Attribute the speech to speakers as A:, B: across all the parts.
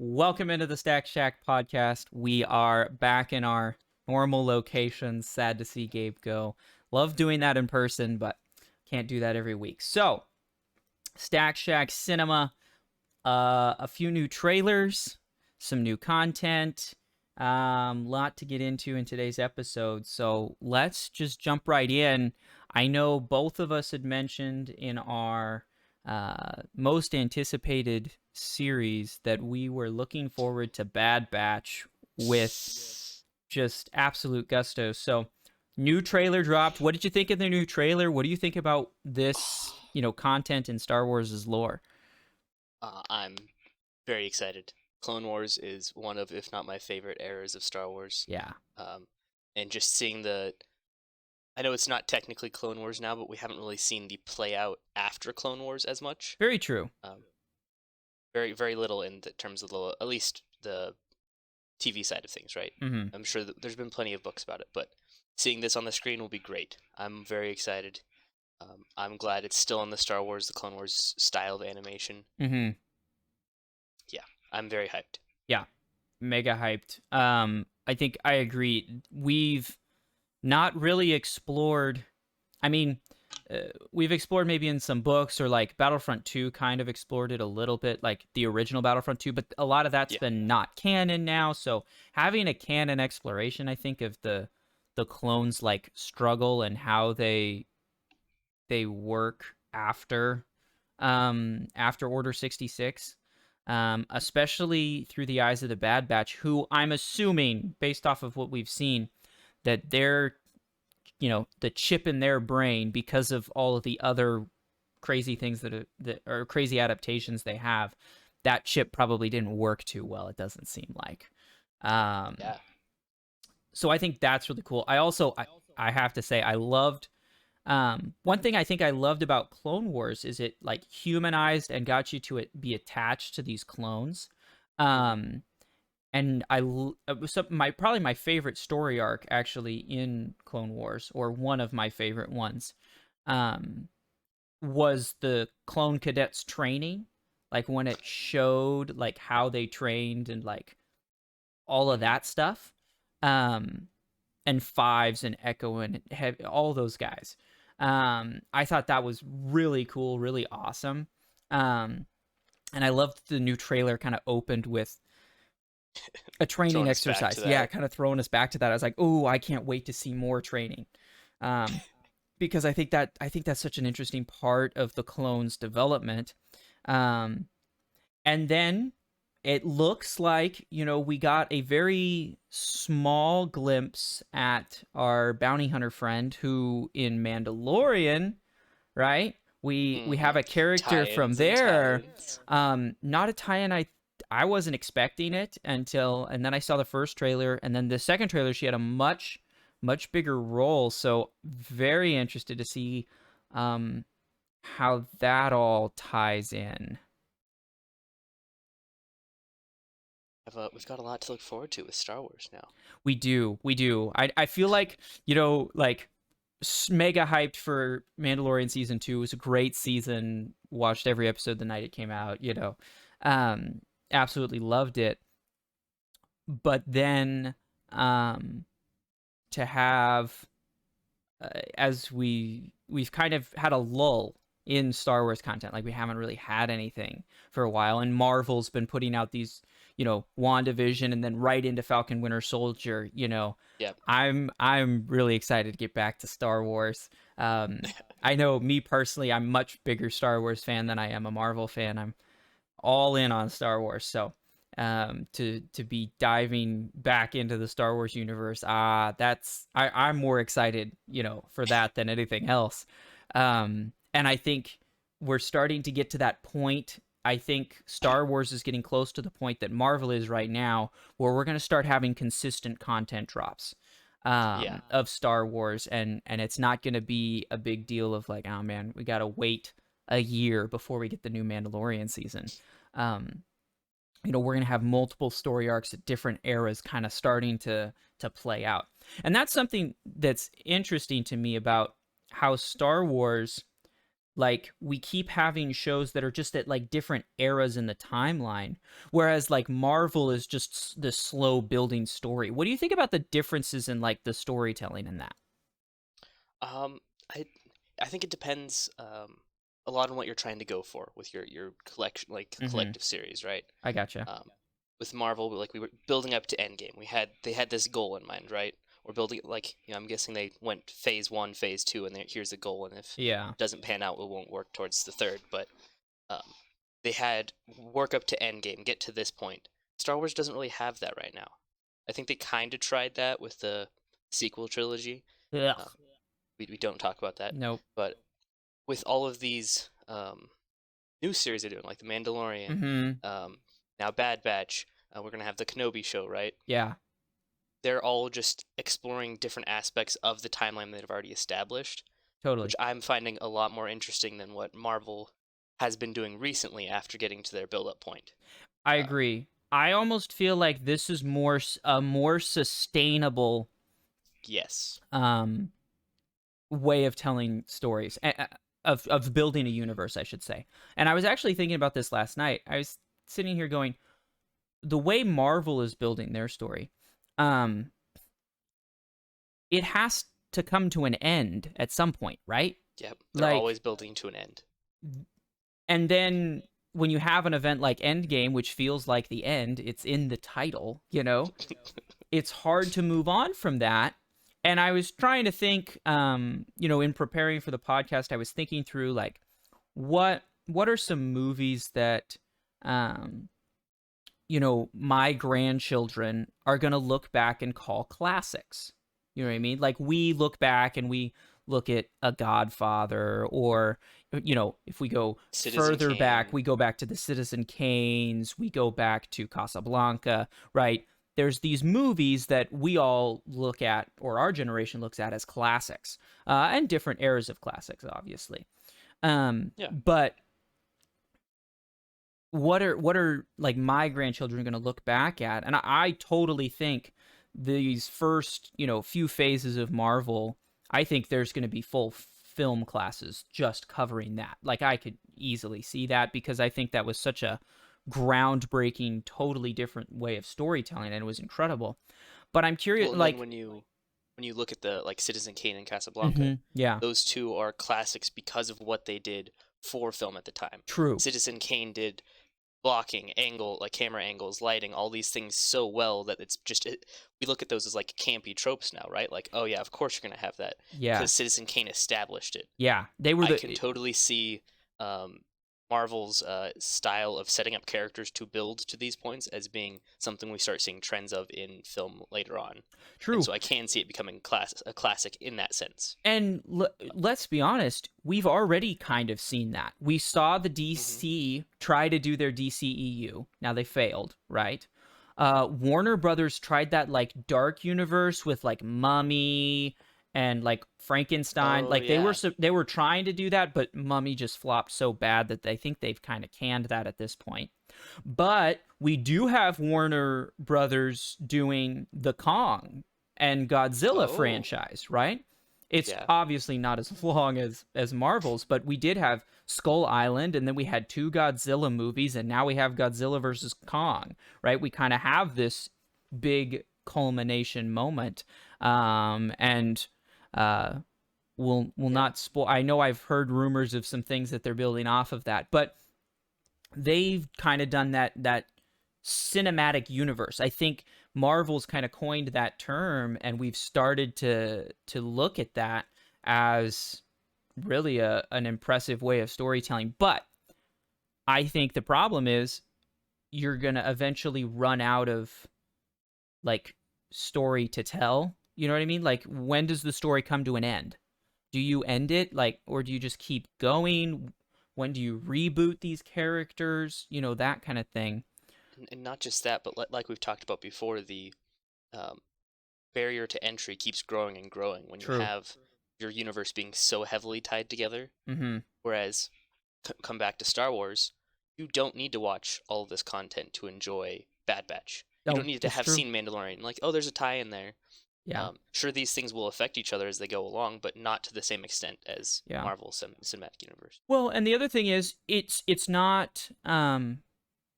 A: Welcome into the Stack Shack podcast. We are back in our normal locations. Sad to see Gabe go. Love doing that in person, but can't do that every week. So, Stack Shack Cinema, a few new trailers, some new content, lot to get into in today's episode. So, let's just jump right in. I know both of us had mentioned in our most anticipated series that we were looking forward to Bad Batch with just absolute gusto. So, new trailer dropped. What did you think of the new trailer? What do you think about this, content in Star Wars' lore?
B: I'm very excited. Clone Wars is one of, if not my favorite eras of Star Wars.
A: Yeah,
B: Um, and just seeing I know it's not technically Clone Wars now, but we haven't really seen the play out after Clone Wars as much.
A: very true.
B: Very, very little in the terms of at least the TV side of things, right?
A: Hmm.
B: I'm sure that there's been plenty of books about it, but seeing this on the screen will be great. I'm very excited. I'm glad it's still in the the Clone Wars style of animation.
A: Hmm.
B: Yeah, I'm very hyped.
A: Yeah, mega hyped. I think I agree. We've not really explored. I mean, we've explored maybe in some books or like Battlefront 2 kind of explored it a little bit, like the original Battlefront 2, but a lot of that's
B: Yeah,
A: been not canon now. So having a canon exploration, I think, of the clones like struggle and how they work after Order 66. Especially through the eyes of the Bad Batch, who I'm assuming, based off of what we've seen, that they're the chip in their brain because of all of the other crazy things that are crazy adaptations they have. That chip probably didn't work too well. It doesn't seem like. Um,
B: yeah.
A: so I think that's really cool. I have to say I loved. One thing I think I loved about Clone Wars is it like humanized and got you to be attached to these clones.
B: Mhm.
A: Um, and it was probably my favorite story arc actually in Clone Wars, or one of my favorite ones, um, was the clone cadets training, like when it showed like how they trained and like all of
B: Mhm.
A: that stuff, um, and Fives and Echo and all those guys. I thought that was really cool, really awesome. Um, and I loved the new trailer kind of opened with a training
B: Throwing us back to
A: exercise. Yeah,
B: that.
A: kind of throwing us back to that. I was like, oh, I can't wait to see more training. Um, because I think that's such an interesting part of the clone's development. Um, and then it looks like, we got a very small glimpse at our bounty hunter friend who in Mandalorian, right? We have
B: Hmm.
A: a character from
B: Tie-ins and
A: there.
B: tie-ins.
A: Not a tie-in. I wasn't expecting it and then I saw the first trailer, and then the second trailer she had a much bigger role. So very interested to see um how that all ties in.
B: We've got a lot to look forward to with Star Wars now.
A: We do. I feel like, like mega hyped for Mandalorian season 2. It was a great season. Watched every episode the night it came out, Um absolutely loved it. But then to have as we've kind of had a lull in Star Wars content, like we haven't really had anything for a while, and Marvel's been putting out these, WandaVision and then right into Falcon Winter Soldier.
B: Yep.
A: I'm really excited to get back to Star Wars. I know me personally, I'm much bigger Star Wars fan than I am a Marvel fan. I'm all in on Star Wars. So to be diving back into the Star Wars universe, I'm more excited, for that than anything else. And I think we're starting to get to that point. I think Star Wars is getting close to the point that Marvel is right now, where we're going to start having consistent content drops
B: Yeah.
A: of Star Wars, and it's not going to be a big deal of like, oh man, we got to wait a year before we get the new Mandalorian season. Um, we're going to have multiple story arcs at different eras kind of starting to play out. And that's something that's interesting to me about how Star Wars, Like, we keep having shows that are just at like different eras in the timeline, whereas like Marvel is just this slow building story. What do you think about the differences in like the storytelling in that?
B: Um, I I think it depends a lot on what you're trying to go for with your collection, like
A: Mm-hmm.
B: collective series, right?
A: I gotcha.
B: Um, with Marvel, like we were building up to Endgame. They had this goal in mind, right? We're building like I'm guessing they went phase one, phase two, and here's the goal. And if
A: Yeah,
B: it doesn't pan out, we won't work towards the third. But um, they had work up to Endgame, get to this point. Star Wars doesn't really have that right now. I think they kind of tried that with the sequel trilogy. Um,
A: ugh,
B: we don't talk about that,
A: nope.
B: but with all of these new series they're doing, like The Mandalorian,
A: Mm-hmm.
B: now Bad Batch, we're gonna have the Kenobi show, right?
A: Yeah,
B: They're all just exploring different aspects of the timeline they've already established, which
A: totally.
B: I'm finding a lot more interesting than what Marvel has been doing recently after getting to their build-up point.
A: I
B: Um,
A: agree. I almost feel like this is a more sustainable
B: yes.
A: um way of telling stories, of building a universe, I should say. And I was actually thinking about this last night. I was sitting here going, the way Marvel is building their story, um, it has to come to an end at some point, right?
B: Yep. They're
A: Like,
B: always building to an end.
A: and then when you have an event like Endgame, which feels like the end, it's in the title, it's hard to move on from that. And I was trying to think, in preparing for the podcast, I was thinking through like what are some movies that um, my grandchildren are gonna look back and call classics. You know what I mean? Like, we look back and we look at A Godfather, or if we go
B: Citizen
A: further back,
B: Kane.
A: we go back to the Citizen Kanes, we go back to Casablanca, right? There's these movies that we all look at, or our generation looks at, as classics, and different eras of classics, obviously.
B: Yeah.
A: But what are like my grandchildren going to look back at? And I totally think these first few phases of Marvel, I think there's going to be full film classes just covering that. Like, I could easily see that, because I think that was such a groundbreaking, totally different way of storytelling, and it was incredible. But I'm curious,
B: Well, and then
A: like,
B: when you look at the like Citizen Kane and Casablanca,
A: yeah,
B: those two are classics because of what they did for film at the time.
A: true,
B: Citizen Kane did blocking, angle, like camera angles, lighting, all these things so well that we look at those as like campy tropes now, right? Like, oh yeah, of course you're gonna have that
A: yeah,
B: because Citizen Kane established it.
A: yeah, they were
B: I can
A: the
B: totally see Marvel's style of setting up characters to build to these points as being something we start seeing trends of in film later on, and
A: true.
B: so I can see it becoming a classic in that sense.
A: And let's be honest, we've already kind of seen that. We saw the
B: Hmm.
A: DC try to do their DCEU. Now, they failed, right? Warner Brothers tried that like dark universe with like Mummy and like Frankenstein.
B: Oh
A: Like,
B: yeah,
A: they were trying to do that, but Mummy just flopped so bad that they think they've kind of canned that at this point. But we do have Warner Brothers doing the Kong and Godzilla
B: oh
A: franchise, right? It's
B: yeah,
A: obviously not as long as Marvel's, but we did have Skull Island, and then we had two Godzilla movies, and now we have Godzilla versus Kong, right? We kind of have this big culmination moment, and will
B: yeah.
A: not spoil. I know I've heard rumors of some things that they're building off of that, but they've kind of done that cinematic universe. I think Marvel's kind of coined that term, and we've started to look at that as really an impressive way of storytelling. But I think the problem is you're gonna eventually run out of like story to tell. You know what I mean? Like, when does the story come to an end? Do you end it, like, or do you just keep going? When do you reboot these characters? That kind of thing.
B: And not just that, but like we've talked about before, the um, barrier to entry keeps growing and growing when you
A: True.
B: have your universe being so heavily tied together.
A: Mm-hmm.
B: Whereas, come back to Star Wars, you don't need to watch all of this content to enjoy Bad Batch. You
A: Oh,
B: don't need to
A: that's
B: have
A: true.
B: seen Mandalorian. Like, oh, there's a tie in there.
A: Yeah.
B: Sure, these things will affect each other as they go along, but not to the same extent as
A: Yeah.
B: Marvel Cinematic Universe.
A: Well, and the other thing is it's not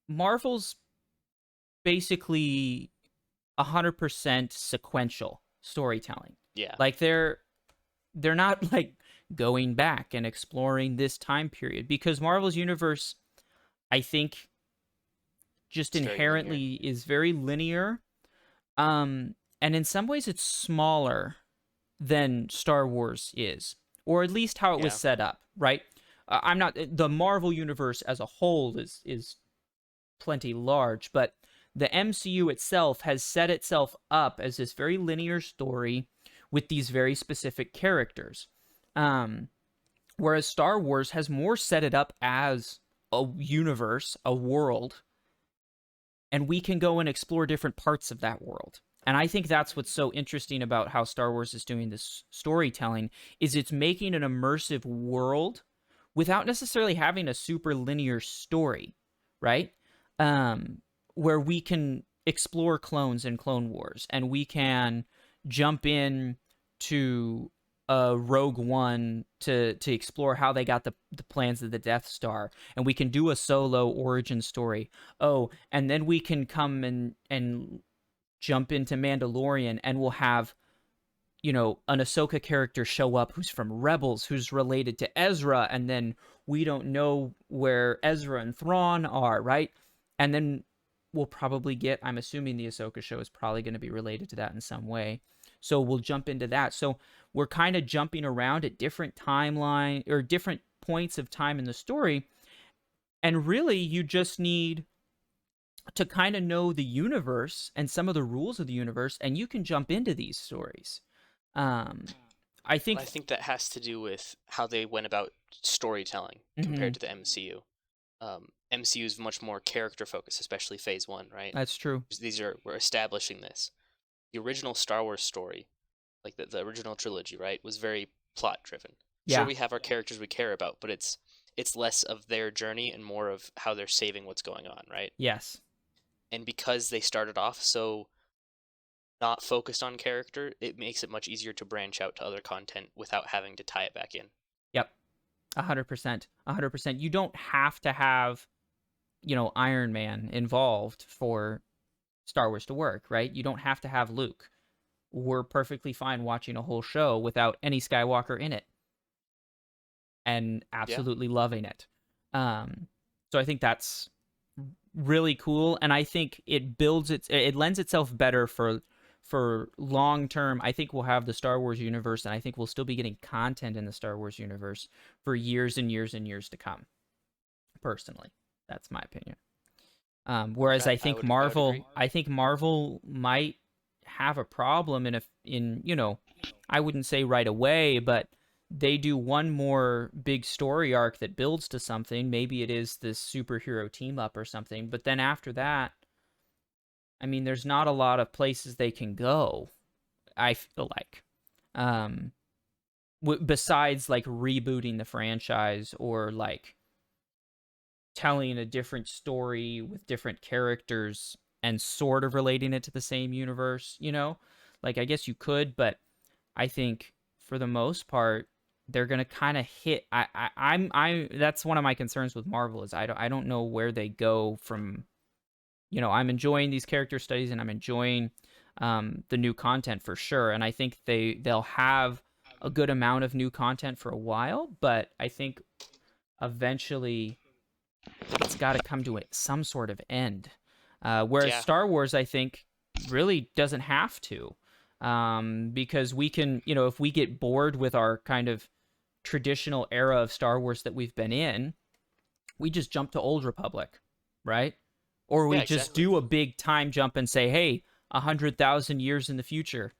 A: Marvel's basically 100% sequential storytelling.
B: Yeah,
A: Like they're not like going back and exploring this time period because Marvel's universe, I think, just
B: it's very linear.
A: inherently is very linear. And in some ways it's smaller than Star Wars is, or at least how it was
B: Yeah,
A: set up, right? I'm not the Marvel universe as a whole is plenty large, but the MCU itself has set itself up as this very linear story with these very specific characters. Um, Whereas Star Wars has more set it up as a universe, a world, and we can go and explore different parts of that world. And I think that's what's so interesting about how Star Wars is doing this storytelling is it's making an immersive world without necessarily having a super linear story, right? Um, where we can explore clones in Clone Wars and we can jump in to Rogue One to explore how they got the plans of the Death Star, and we can do a solo origin story. Oh, and then we can come and jump into Mandalorian, and we'll have an Ahsoka character show up who's from Rebels, who's related to Ezra, and then we don't know where Ezra and Thrawn are, right? And then we'll probably get, I'm assuming the Ahsoka show is probably going to be related to that in some way. So we'll jump into that. So we're kind of jumping around at different timeline or different points of time in the story. And really, you just need to kind of know the universe and some of the rules of the universe, and you can jump into these stories. Um, I
B: I
A: think
B: think that has to do with how they went about storytelling
A: mhm,
B: compared to the MCU. MCU is much more character focused, especially Phase One, right?
A: that's true.
B: We're establishing this. The original Star Wars story, like the original trilogy, right, was very plot driven. Sure,
A: Yeah.
B: we have our characters we care about, but it's less of their journey and more of how they're saving what's going on, right?
A: Yes.
B: And because they started off so not focused on character, it makes it much easier to branch out to other content without having to tie it back in.
A: Yep. 100%. 100%. You don't have to have, Iron Man involved for Star Wars to work, right? You don't have to have Luke. We're perfectly fine watching a whole show without any Skywalker in it and
B: Yeah,
A: absolutely loving it. So I think that's really cool, and I think it lends itself better for long term. I think we'll have the Star Wars universe, and I think we'll still be getting content in the Star Wars universe for years and years and years to come. Personally, that's my opinion. Whereas
B: I would agree.
A: I think Marvel might have a problem I wouldn't say right away, but they do one more big story arc that builds to something. Maybe it is this superhero team up or something, but then after that, I mean, there's not a lot of places they can go. I feel like, um, besides like rebooting the franchise or like telling a different story with different characters and sort of relating it to the same universe, like I guess you could, but I think for the most part they're gonna kind of hit. I'm that's one of my concerns with Marvel is I don't know where they go from. I'm enjoying these character studies and I'm enjoying the new content for sure, and I think they'll have a good amount of new content for a while, but I think eventually it's got to come to some sort of end. Whereas
B: Yeah,
A: Star Wars, I think, really doesn't have to, because we can, if we get bored with our kind of traditional era of Star Wars that we've been in, we just jump to Old Republic, right? Or
B: yeah,
A: we just
B: exactly.
A: do a big time jump and say, hey, 100,000 years in the future,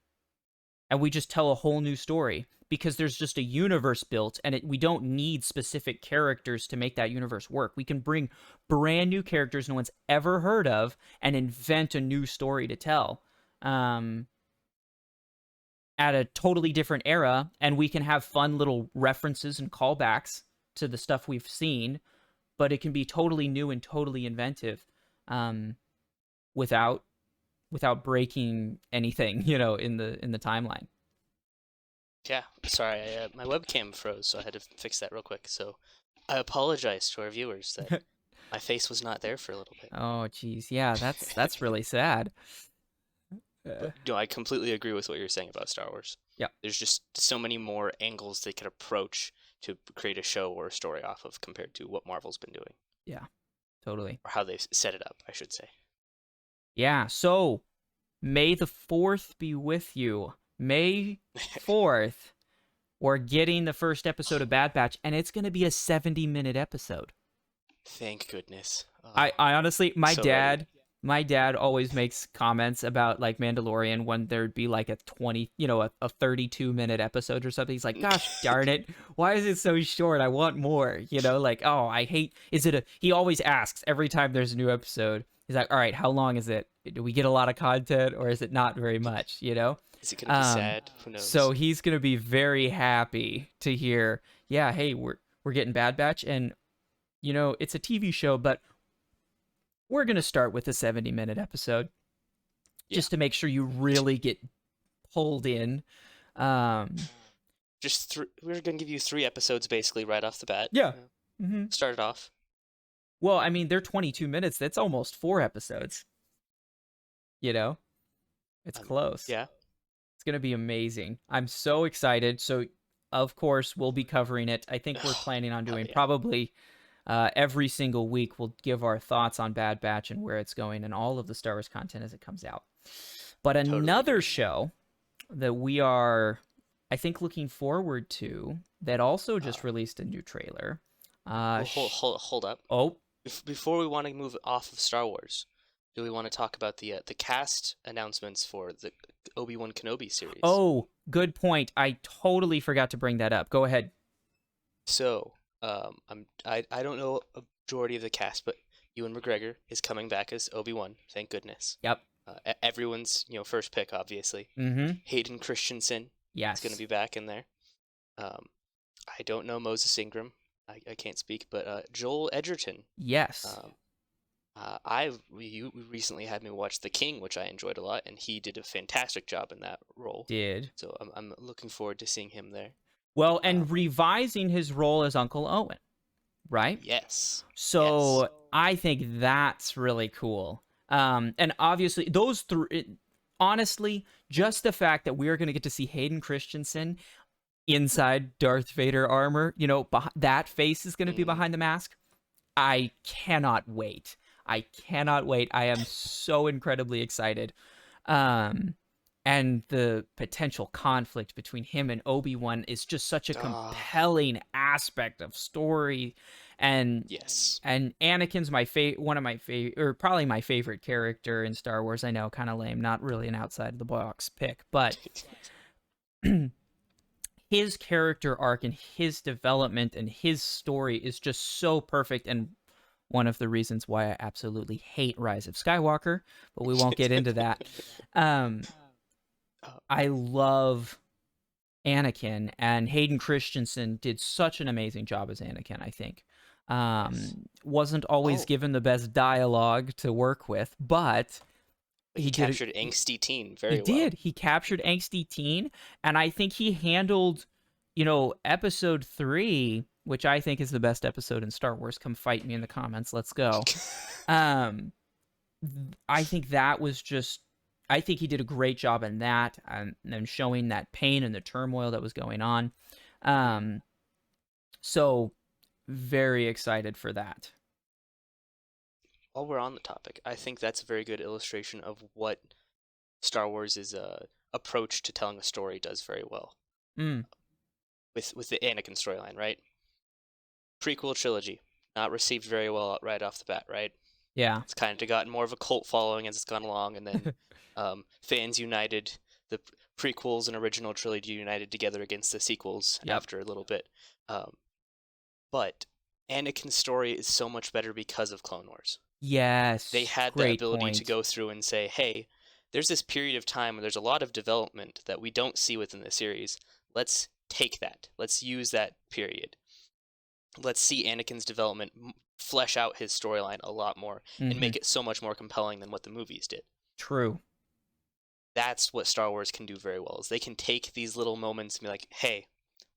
A: and we just tell a whole new story because there's just a universe built, and we don't need specific characters to make that universe work. We can bring brand new characters no one's ever heard of and invent a new story to tell, um, at a totally different era, and we can have fun little references and callbacks to the stuff we've seen, but it can be totally new and totally inventive, um, without without breaking anything, you know, in the timeline.
B: Yeah, sorry, my webcam froze, so I had to fix that real quick. So I apologize to our viewers that my face was not there for a little bit.
A: Oh, geez, yeah, that's really sad.
B: But no, I completely agree with what you're saying about Star Wars.
A: Yeah,
B: There's just so many more angles they could approach to create a show or a story off of compared to what Marvel's been doing,
A: yeah, totally.
B: or how they've set it up, I should say.
A: Yeah, so May the 4th be with you. May 4th, we're getting the first episode of Bad Batch, and it's going to be a 70-minute episode.
B: Thank goodness.
A: I honestly,
B: So ready.
A: my dad always makes comments about like Mandalorian when there'd be like a 20, you know, a 32-minute episode or something. He's like, gosh darn it, why is it so short? I want more, you know, like, oh, I hate, he always asks every time there's a new episode. He's like, all right, how long is it? Do we get a lot of content or is it not very much, you know?
B: Is it gonna be sad? Who knows?
A: So he's gonna be very happy to hear, yeah, hey, we're getting Bad Batch, and you know, it's a TV show, but we're going to start with a 70-minute episode just to make sure you really get pulled in.
B: We're gonna give you 3 episodes basically right off the bat.
A: Yeah. Mm-hmm.
B: Start it off.
A: Well, I mean, they're 22 minutes. That's almost 4 episodes. You know? It's close.
B: Yeah.
A: It's going to be amazing. I'm so excited. So, of course, we'll be covering it. I think we're planning on doing probably every single week. We'll give our thoughts on Bad Batch and where it's going and all of the Star Wars content as it comes out. But another show that we are, I think, looking forward to that also just released a new trailer.
B: Well, hold up.
A: Oh.
B: Before we want to move off of Star Wars, do we want to talk about the cast announcements for the Obi-Wan Kenobi series?
A: Oh, good point. I totally forgot to bring that up. Go ahead.
B: So, I don't know a majority of the cast, but Ewan McGregor is coming back as Obi-Wan. Thank goodness.
A: Yep.
B: Everyone's first pick, obviously.
A: Mm-hmm.
B: Hayden Christensen.
A: Yes.
B: Is going to be back in there. I don't know Moses Ingram. I can't speak, but Joel Edgerton.
A: Yes.
B: You recently had me watch The King, which I enjoyed a lot, and he did a fantastic job in that role.
A: Did.
B: So I'm looking forward to seeing him there.
A: Well, and revising his role as Uncle Owen, right?
B: Yes.
A: So I think that's really cool. And obviously, those three. Honestly, just the fact that we are going to get to see Hayden Christensen inside Darth Vader armor, you know, that face is going to be behind the mask. I cannot wait. I am so incredibly excited. And the potential conflict between him and Obi-Wan is just such a compelling aspect of story. And and Anakin's one of my favorite, or probably my favorite character in Star Wars. I know, kind of lame, not really an outside of the box pick, but his character arc and his development and his story is just so perfect, and one of the reasons why I absolutely hate Rise of Skywalker, but we won't get into that. I love Anakin, and Hayden Christensen did such an amazing job as Anakin, I think. Wasn't always given the best dialogue to work with, but
B: he captured angsty teen very well.
A: He did. He captured angsty teen, and I think he handled, episode 3, which I think is the best episode in Star Wars. Come fight me in the comments. Let's go. I think I think he did a great job in that, and showing that pain and the turmoil that was going on. So very excited for that.
B: While we're on the topic, I think that's a very good illustration of what Star Wars' approach to telling a story does very well. With the Anakin storyline, right? Prequel trilogy, not received very well right off the bat, right?
A: Yeah.
B: It's kind of gotten more of a cult following as it's gone along, and then fans united, the prequels and original trilogy united together against the sequels after a little bit. But Anakin's story is so much better because of Clone Wars.
A: Yes.
B: They had the ability to go through and say, hey, there's this period of time where there's a lot of development that we don't see within the series. Let's take that. Let's use that period. Let's see Anakin's development flesh out his storyline a lot more and make it so much more compelling than what the movies did.
A: True.
B: that's what Star Wars can do very well, is they can take these little moments and be like, hey,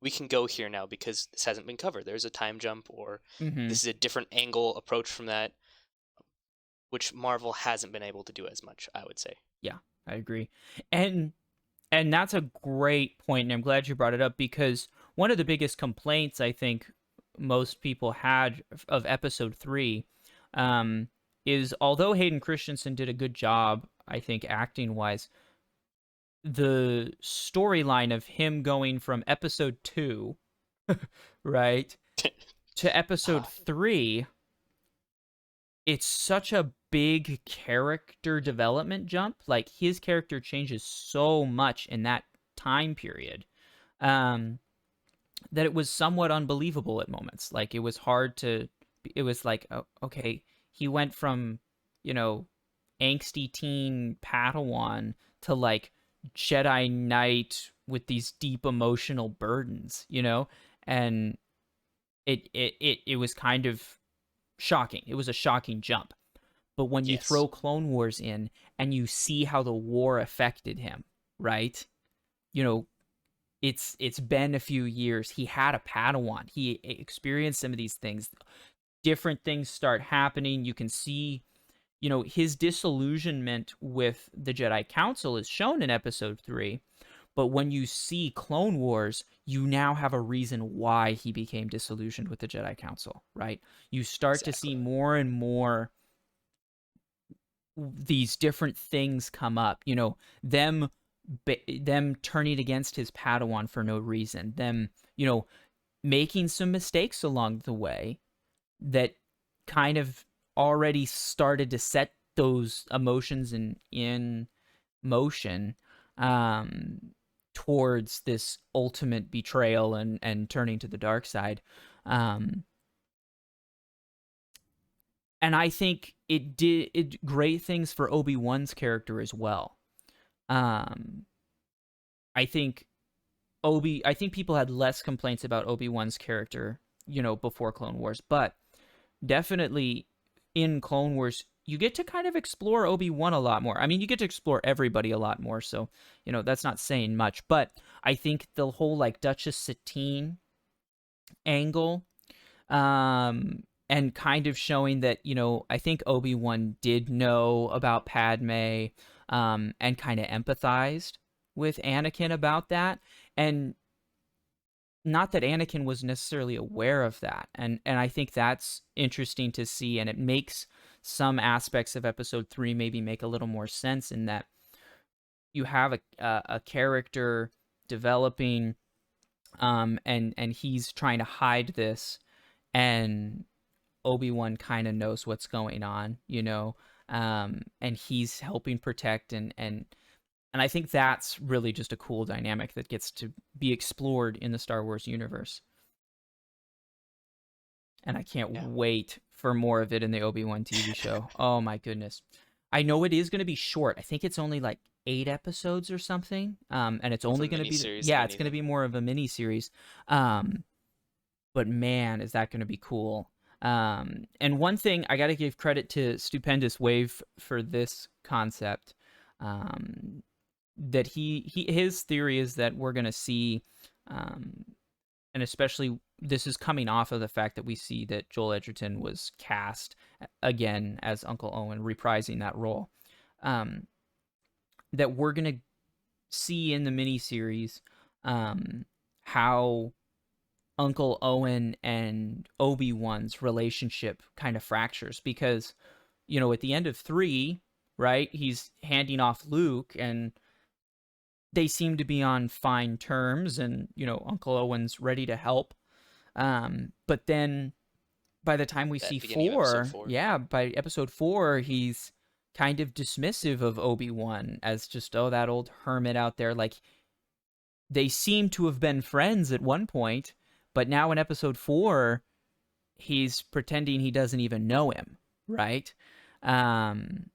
B: we can go here now because this hasn't been covered. There's a time jump, or
A: Mm-hmm.
B: this is a different angle approach from that, which Marvel hasn't been able to do as much, I would say.
A: Yeah, I agree. And that's a great point, and I'm glad you brought it up because one of the biggest complaints I think most people had of episode 3 um, is although Hayden Christensen did a good job, I think acting wise, the storyline of him going from episode 2, right, to episode
B: Ah,
A: 3, it's such a big character development jump. Like his character changes so much in that time period. Um, that it was somewhat unbelievable at moments. Like it was hard to. It was like, oh, okay, he went from, you know, angsty teen Padawan to like Jedi Knight with these deep emotional burdens, and it was kind of shocking. It was a shocking jump. But when you
B: yes,
A: throw Clone Wars in and you see how the war affected him, right? You know, it's been a few years. He had a Padawan. He experienced some of these things. Different things start happening. You can see, his disillusionment with the Jedi Council is shown in episode 3. But when you see Clone Wars, you now have a reason why he became disillusioned with the Jedi Council, right? You start to see
B: exactly.
A: more and more these different things come up, them them turning against his Padawan for no reason, them, making some mistakes along the way that kind of already started to set those emotions in motion, um towards this ultimate betrayal and turning to the dark side. um and I think it great things for Obi-Wan's character as well. um I think I think people had less complaints about Obi-Wan's character, before Clone Wars, but definitely in Clone Wars, you get to kind of explore Obi-Wan a lot more. I mean, you get to explore everybody a lot more, so, that's not saying much, but I think the whole, like, Duchess Satine angle, and kind of showing that, I think Obi-Wan did know about Padme, and kind of empathized with Anakin about that, and not that Anakin was necessarily aware of that. And I think that's interesting to see, and it makes some aspects of episode 3 maybe make a little more sense in that you have a character developing, and he's trying to hide this, and Obi-Wan kind of knows what's going on, and he's helping protect, and I think that's really just a cool dynamic that gets to be explored in the Star Wars universe. And I can't
B: Yeah.
A: wait for more of it in the Obi-Wan TV show. Oh my goodness. I know it is going to be short. I think it's only like 8 episodes or something. And it's
B: More of a
A: only going to
B: mini
A: be,
B: series than
A: yeah, it's going to
B: anything.
A: be more of a mini series. Um, but man, is that going to be cool. And one thing I got to give credit to Stupendous Wave for this concept. Um, that his theory is that we're going to see, um, and especially this is coming off of the fact that we see that Joel Edgerton was cast again as Uncle Owen, reprising that role. Um, that we're gonna see in the miniseries, how Uncle Owen and Obi-Wan's relationship kind of fractures because, at the end of 3, right, he's handing off Luke and they seem to be on fine terms, and Uncle Owen's ready to help. But then by the time we see
B: That beginning of episode
A: 4,
B: 4.
A: yeah, by episode 4, he's kind of dismissive of Obi-Wan as just, oh, that old hermit out there. Like, they seem to have been friends at one point, but now in episode 4, he's pretending he doesn't even know him, right? Um,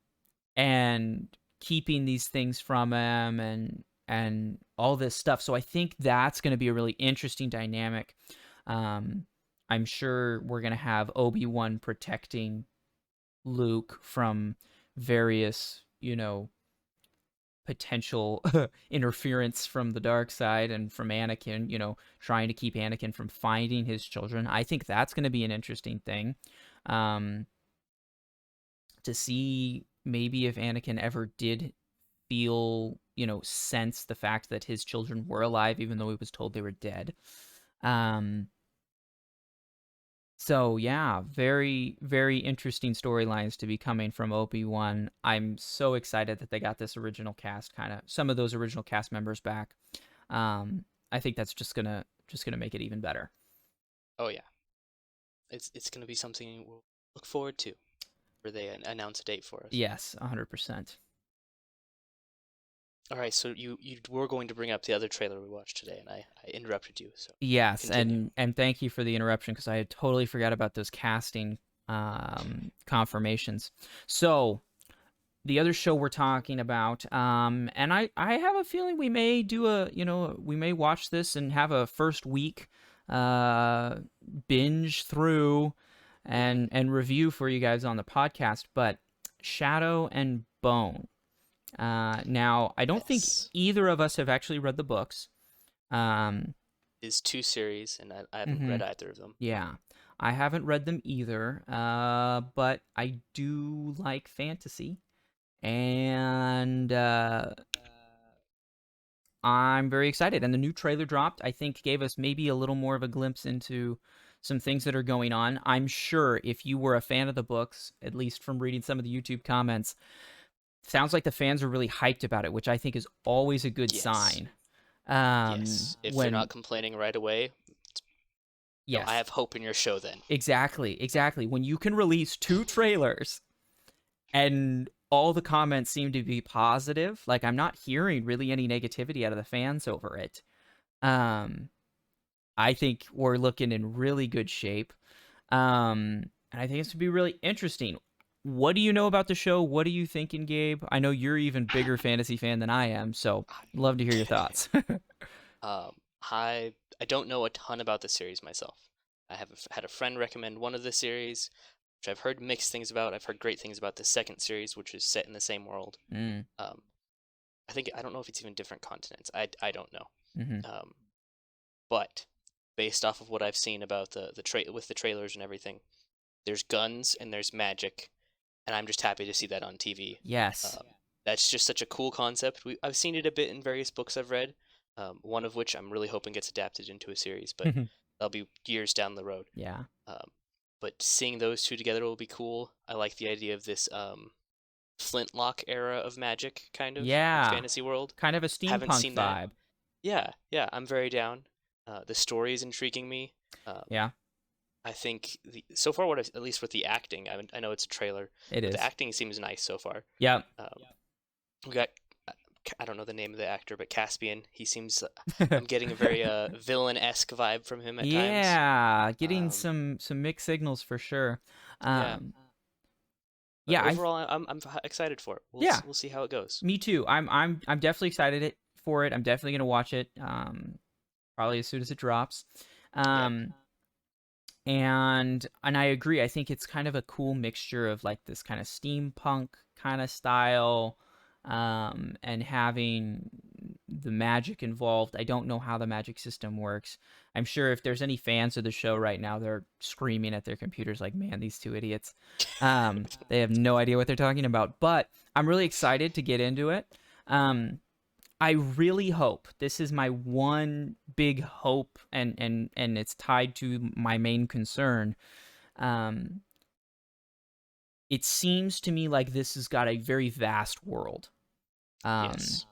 A: and keeping these things from him and all this stuff. So I think that's going to be a really interesting dynamic. Um, I'm sure we're going to have Obi-Wan protecting Luke from various, potential interference from the dark side and from Anakin, trying to keep Anakin from finding his children. I think that's going to be an interesting thing. Um, to see maybe if Anakin ever did feel, sense the fact that his children were alive, even though he was told they were dead. Um, so yeah, very, very interesting storylines to be coming from Obi-Wan. I'm so excited that they got this original cast, some of those original cast members back. I think that's just gonna make it even better.
B: Oh yeah, it's gonna be something we'll look forward to, where they announce a date for us.
A: Yes, 100%.
B: All right, so you were going to bring up the other trailer we watched today, and I interrupted you. So
A: Yes,
B: continue.
A: and thank you for the interruption because I had totally forgot about those casting confirmations. So the other show we're talking about, and I have a feeling we may we may watch this and have a first week binge through
B: Mm-hmm.
A: and review for you guys on the podcast. But Shadow and Bone. Now I don't think
B: Yes,
A: either of us have actually read the books. Um,
B: is two series, and I haven't
A: mhm.
B: read either of them.
A: Yeah. I haven't read them either, but I do like fantasy, and I'm very excited. And the new trailer dropped, I think gave us maybe a little more of a glimpse into some things that are going on. I'm sure if you were a fan of the books, at least from reading some of the YouTube comments, sounds like the fans are really hyped about it, which I think is always a good
B: Yes,
A: sign.
B: yes. If they're
A: When
B: not complaining right away, I
A: Yes,
B: have hope in your show then.
A: exactly. When you can release two trailers and all the comments seem to be positive, like I'm not hearing really any negativity out of the fans over it. Um, I think we're looking in really good shape. And I think it's gonna be really interesting. What do you know about the show? What are you thinking, Gabe? I know you're even bigger fantasy fan than I am, so love to hear your thoughts.
B: Um, I don't know a ton about the series myself. I have had a friend recommend one of the series, which I've heard mixed things about. I've heard great things about the second series, which is set in the same world.
A: mm,
B: Um, I don't know if it's even different continents. I don't know.
A: hmm
B: Um, but based off of what I've seen about with the trailers and everything, there's guns and there's magic, and I'm just happy to see that on TV.
A: Yes.
B: Um, that's just such a cool concept. I've seen it a bit in various books I've read, one of which I'm really hoping gets adapted into a series, but that'll be years down the road.
A: Yeah.
B: Um, but seeing those two together will be cool. I like the idea of this flintlock era of magic, kind of
A: Yeah.
B: fantasy world.
A: Kind of a
B: Haven't
A: steampunk
B: seen that.
A: vibe.
B: Yeah, I'm very down. The story is intriguing me.
A: Yeah,
B: I think so far, at least with the acting, I know it's a trailer,
A: it
B: but the
A: is.
B: acting seems nice so far.
A: Yep.
B: Um, we got I don't know the name of the actor, but Caspian. He seems I'm getting a very villain-esque vibe from him at times.
A: Yeah, getting
B: Um,
A: some mixed signals for sure.
B: yeah,
A: Um,
B: but
A: yeah,
B: overall, I'm excited for it.
A: yeah,
B: We'll see how it goes.
A: me too. I'm definitely for it. I'm definitely gonna watch it. Probably as soon as it drops.
B: Yep.
A: Um, and I agree. I think it's kind of a cool mixture of like this kind of steampunk kind of style, and having the magic involved. I don't know how the magic system works. I'm sure if there's any fans of the show right now, they're screaming at their computers like, "Man, these two idiots!" They have no idea what they're talking about. But I'm really excited to get into it. Um, I really hope this is my one big hope, and it's tied to my main concern. Um, it seems to me like this has got a very vast world, um,
B: Yes.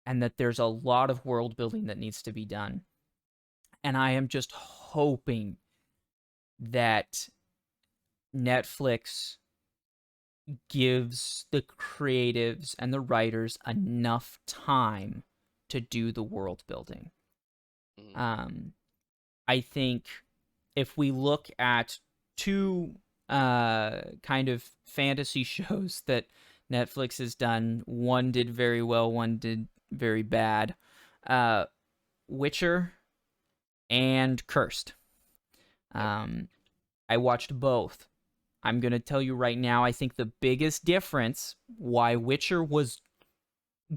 A: and that there's a lot of world building that needs to be done. And I am just hoping that Netflix gives the creatives and the writers enough time to do the world building.
B: Mm,
A: Um, I think if we look at two kind of fantasy shows that Netflix has done, one did very well, one did very bad. Uh, Witcher and Cursed.
B: yep.
A: I watched both. I'm going to tell you right now, I think the biggest difference why Witcher was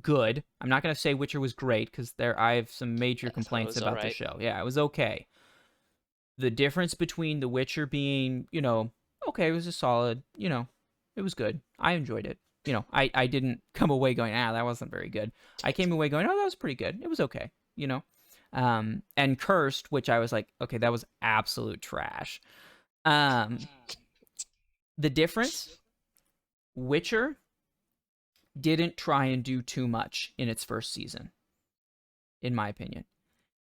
A: good. I'm not going to say Witcher was great because there I have some major
B: I thought it
A: complaints
B: was all
A: about the
B: right.
A: show. Yeah, it was okay. The difference between The Witcher being, okay, it was a solid, it was good. I enjoyed it. I didn't come away going, that wasn't very good. I came away going, oh, that was pretty good. It was okay, you know. And Cursed, which I was like, okay, that was absolute trash. Um, the difference, Witcher didn't try and do too much in its first season, in my opinion.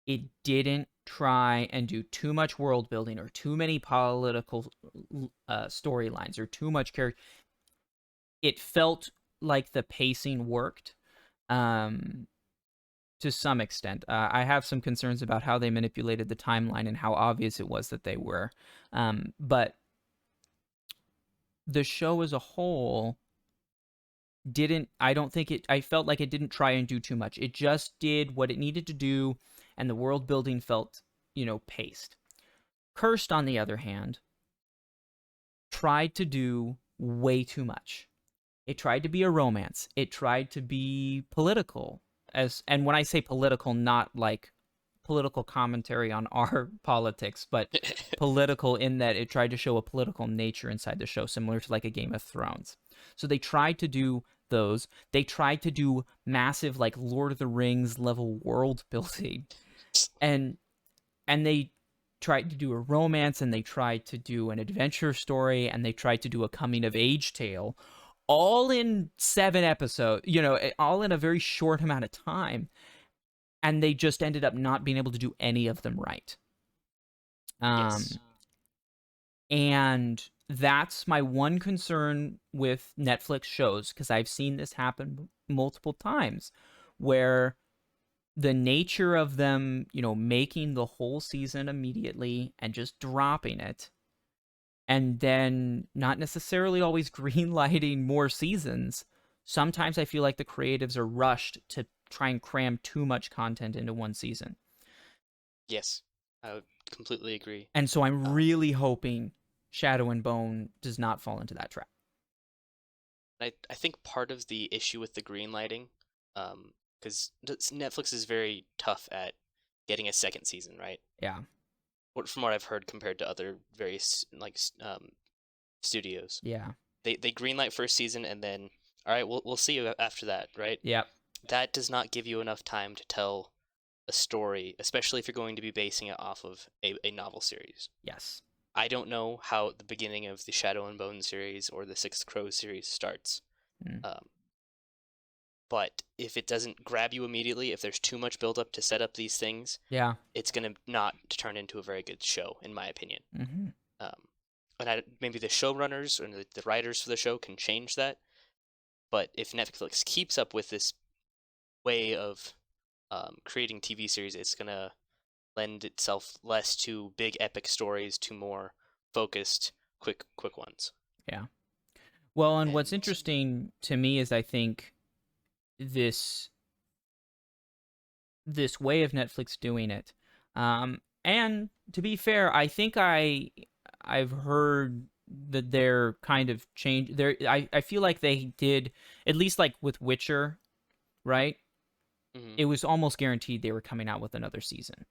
A: It didn't try and do too much world building or too many political storylines or too much character. It felt like the pacing worked um, to some extent. I have some concerns about how they manipulated the timeline and how obvious it was that they were. But the show as a whole didn't, I don't think it, I felt like it didn't try and do too much. It just did what it needed to do, and the world building felt, paced. Cursed, on the other hand, tried to do way too much. It tried to be a romance. It tried to be political. And when I say political, not like political commentary on our politics, but political in that it tried to show a political nature inside the show, similar to like a Game of Thrones. So they tried to do those. They tried to do massive like Lord of the Rings level world building. And they tried to do a romance, and they tried to do an adventure story, and they tried to do a coming of age tale, all in 7 episodes, all in a very short amount of time. And they just ended up not being able to do any of them right.
B: Yes.
A: And that's my one concern with Netflix shows, because I've seen this happen multiple times where the nature of them, making the whole season immediately and just dropping it, and then not necessarily always greenlighting more seasons. Sometimes I feel like the creatives are rushed to try and cram too much content into one season.
B: Yes. I would completely agree.
A: And so I'm
B: Um,
A: really hoping Shadow and Bone does not fall into that trap.
B: I think part of the issue with the green lighting, because Netflix is very tough at getting a second season, right?
A: Yeah.
B: From what I've heard compared to other various studios.
A: Yeah.
B: They greenlight first season and then all right, we'll see you after that, right?
A: Yep.
B: That does not give you enough time to tell a story, especially if you're going to be basing it off of a novel series.
A: Yes.
B: I don't know how the beginning of the Shadow and Bone series or the Six Crows series starts.
A: Mm.
B: Um, but if it doesn't grab you immediately, if there's too much build up to set up these things,
A: Yeah.
B: it's going to not turn into a very good show, in my opinion.
A: Mm-hmm.
B: And maybe the showrunners or the writers for the show can change that. But if Netflix keeps up with this way of creating TV series, it's going to lend itself less to big epic stories, to more focused, quick ones.
A: Yeah. Well, and what's
B: And
A: interesting to me is I think this way of Netflix doing it. And to be fair, I think I've heard that they're kind of change. I feel like they did, at least like with Witcher, right?
B: mhm,
A: It was almost guaranteed they were coming out with another season.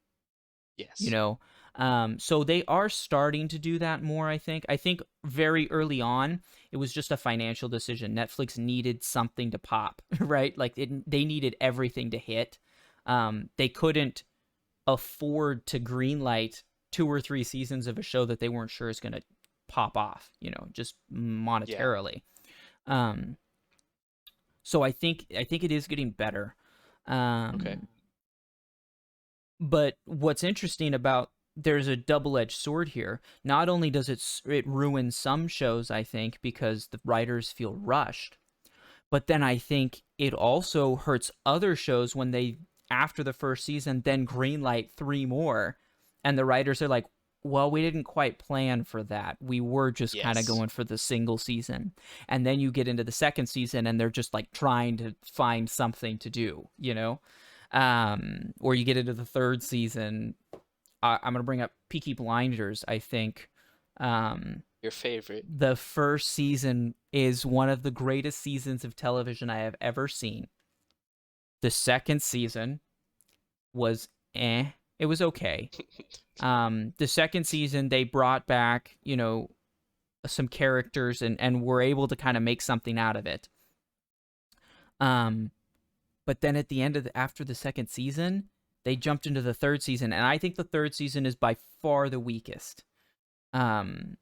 A: You
B: yes,
A: know, so they are starting to do that more. I think very early on it was just a financial decision. Netflix needed something to pop, right? Like they needed everything to hit. They couldn't afford to greenlight 2 or 3 seasons of a show that they weren't sure is going to pop off, just
B: yeah,
A: monetarily. Um, so I think it is getting better.
B: okay,
A: Um, but what's interesting about, there's a double-edged sword here. Not only does it ruin some shows, I think, because the writers feel rushed, but then I think it also hurts other shows when they, after the first season, then greenlight 3 more, and the writers are like, well, we didn't quite plan for that. We were just kind of
B: yes,
A: going for the single season. And then you get into the second season and they're just like trying to find something to do, or you get into the third season. I'm going to bring up Peaky Blinders, I think. Um,
B: your favorite.
A: the first season is one of the greatest seasons of television I have ever seen. The second season was it was okay. The second season they brought back, some characters and were able to kind of make something out of it. But then at the end of after the second season, they jumped into the third season, and I think the third season is by far the weakest. And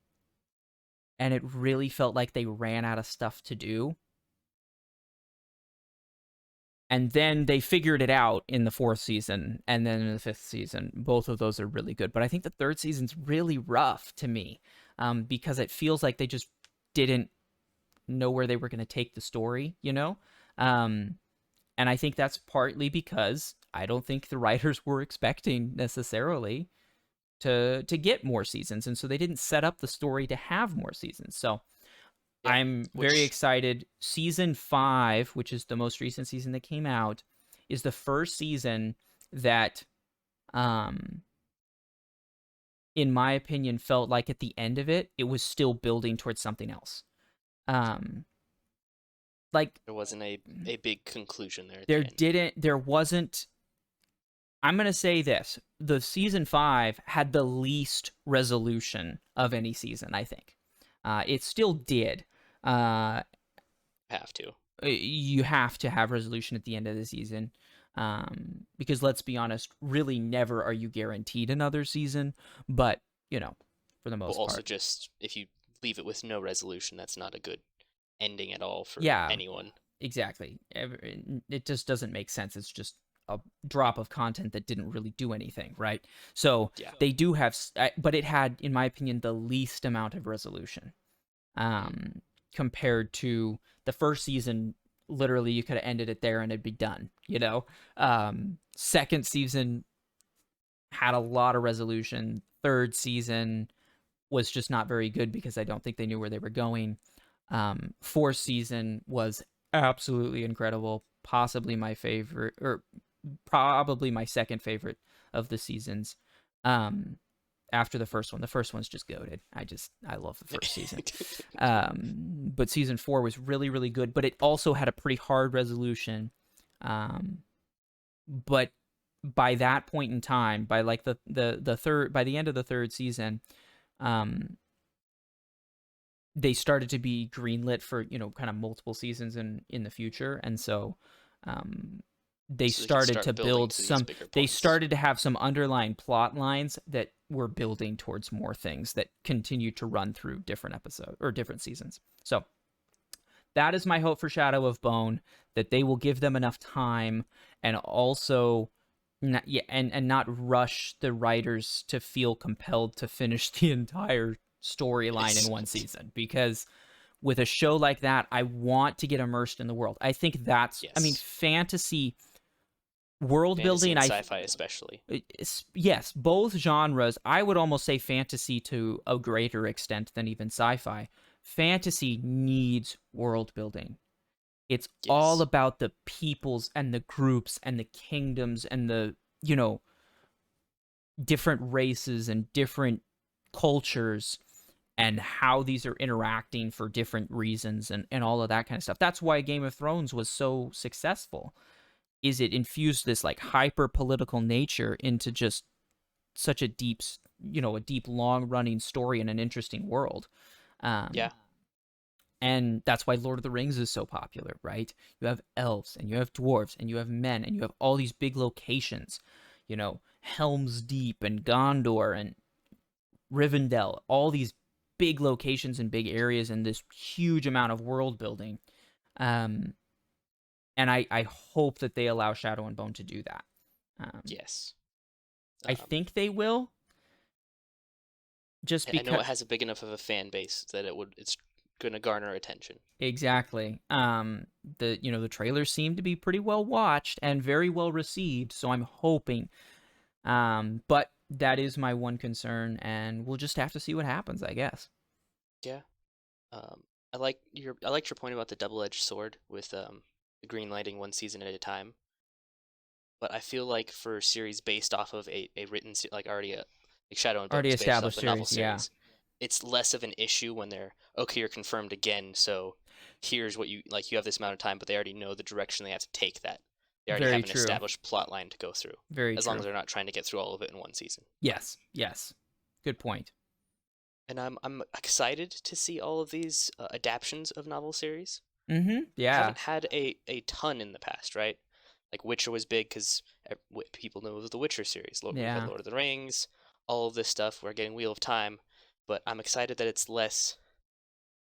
A: it really felt like they ran out of stuff to do. And then they figured it out in the fourth season, and then in the fifth season. Both of those are really good. But I think the third season's really rough to me, because it feels like they just didn't know where they were going to take the story, And I think that's partly because I don't think the writers were expecting necessarily to get more seasons, and so they didn't set up the story to have more seasons. So
B: Yep.
A: I'm very excited. Season 5, which is the most recent season that came out, is the first season that, in my opinion, felt like at the end of it, it was still building towards something else. Like
B: There wasn't a big conclusion there.
A: There wasn't. I'm going to say this. The season 5 had the least resolution of any season, I think. It still did.
B: Have to.
A: You have to have resolution at the end of the season, because let's be honest, really never are you guaranteed another season. But for the most
B: also,
A: part,
B: just if you leave it with no resolution, that's not a good ending at all for anyone.
A: Exactly. It just doesn't make sense. It's just a drop of content that didn't really do anything, right? So they do have, but it had, in my opinion, the least amount of resolution. Compared to the first season, literally you could have ended it there and it'd be done, Second season had a lot of resolution. Third season was just not very good because I don't think they knew where they were going. Fourth season was absolutely incredible, possibly my favorite, or probably my second favorite of the seasons. After the first one. The first one's just goated. I love the first season. But season 4 was really, really good, but it also had a pretty hard resolution. But by that point in time, by like the third, by the end of the third season, they started to be greenlit for, kind of multiple seasons in the future. And so, they started to build some, they started to have some underlying plot lines that were building towards more things that continue to run through different episodes or different seasons. So that is my hope for Shadow of Bone, that they will give them enough time and also not rush the writers to feel compelled to finish the entire storyline in one season, because with a show like that, I want to get immersed in the world. I think that's, fantasy world building
B: and sci-fi especially.
A: Yes, both genres. I would almost say fantasy to a greater extent than even sci-fi. Fantasy needs world building. It's all about the peoples and the groups and the kingdoms and the, different races and different cultures and how these are interacting for different reasons and all of that kind of stuff. That's why Game of Thrones was so successful. Is it infused this like hyper political nature into just such a deep, a deep long running story in an interesting world. And that's why Lord of the Rings is so popular, right? You have elves and you have dwarves and you have men and you have all these big locations, Helm's Deep and Gondor and Rivendell, all these big locations and big areas and this huge amount of world building. And I hope that they allow Shadow and Bone to do that. I think they will. Just because
B: I know it has a big enough of a fan base that it's going to garner attention.
A: Exactly. The trailers seem to be pretty well watched and very well received, so I'm hoping. But that is my one concern, and we'll just have to see what happens, I guess.
B: Yeah. I liked your point about the double-edged sword with the green lighting one season at a time. But I feel like for a series based off of a written like Shadow and Bone
A: already established series,
B: it's less of an issue when they're you're confirmed again, so here's what you have this amount of time, but they already know the direction they have to take that. They already
A: Very
B: have an
A: true.
B: established plot line to go through,
A: Very
B: as long as
A: true.
B: they're not trying to get through all of it in one season.
A: Yes. Yes. Good point.
B: And I'm excited to see all of these adaptions of novel series.
A: Yeah.
B: Haven't had a ton in the past, right? Like Witcher was big because people know of the Witcher series. We've had
A: Yeah.
B: Lord of the Rings, all of this stuff. We're getting Wheel of Time, but I'm excited that it's less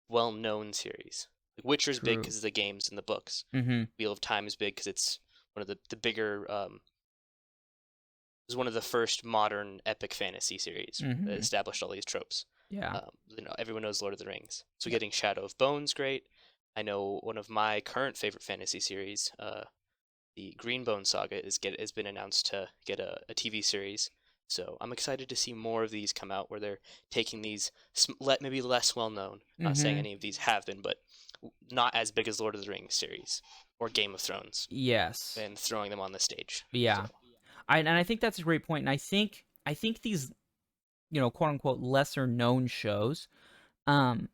B: well-known series. Like Witcher's big
A: True.
B: because of the games and the books.
A: Mm-hmm.
B: Wheel of Time is big because it's one of the bigger. It was one of the first modern epic fantasy series that
A: Mm-hmm.
B: established all these tropes.
A: Yeah.
B: Everyone knows Lord of the Rings, so
A: Yep.
B: getting Shadow of Bones great. I know one of my current favorite fantasy series, the Greenbone Saga, has been announced to get a TV series. So I'm excited to see more of these come out where they're taking these maybe less well known. Not saying
A: Mm-hmm.
B: any of these have been, but not as big as Lord of the Rings series or Game of Thrones,
A: Yes.
B: and throwing them on the stage. So
A: Yeah. And I think that's a great point. And I think these, quote unquote lesser known shows, um,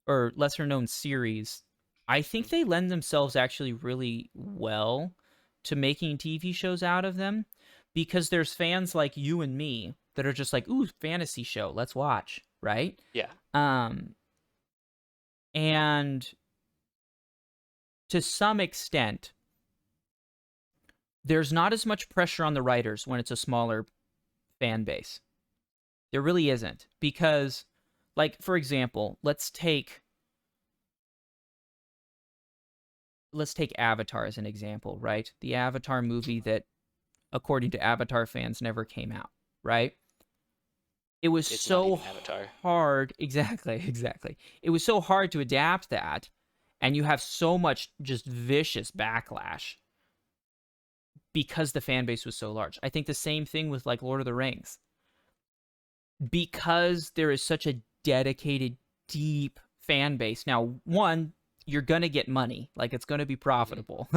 A: or lesser known series, I think
B: mhm.
A: they lend themselves actually really well to making TV shows out of them, because there's fans like you and me that are just like, ooh, fantasy show, let's watch, right?
B: Yeah,
A: Um, and to some extent, there's not as much pressure on the writers when it's a smaller fan base. There really isn't, because, like, for example, let's take Avatar as an example, right? The Avatar movie that, according to Avatar fans, never came out, right? It was
B: it's not
A: so
B: even Avatar.
A: hard. Exactly, exactly. It was so hard to adapt that, and you have so much just vicious backlash because the fan base was so large. I think the same thing with like Lord of the Rings, because there is such a dedicated, deep fan base. Now, one, you're going to get money, like it's going to be
B: hmm
A: profitable.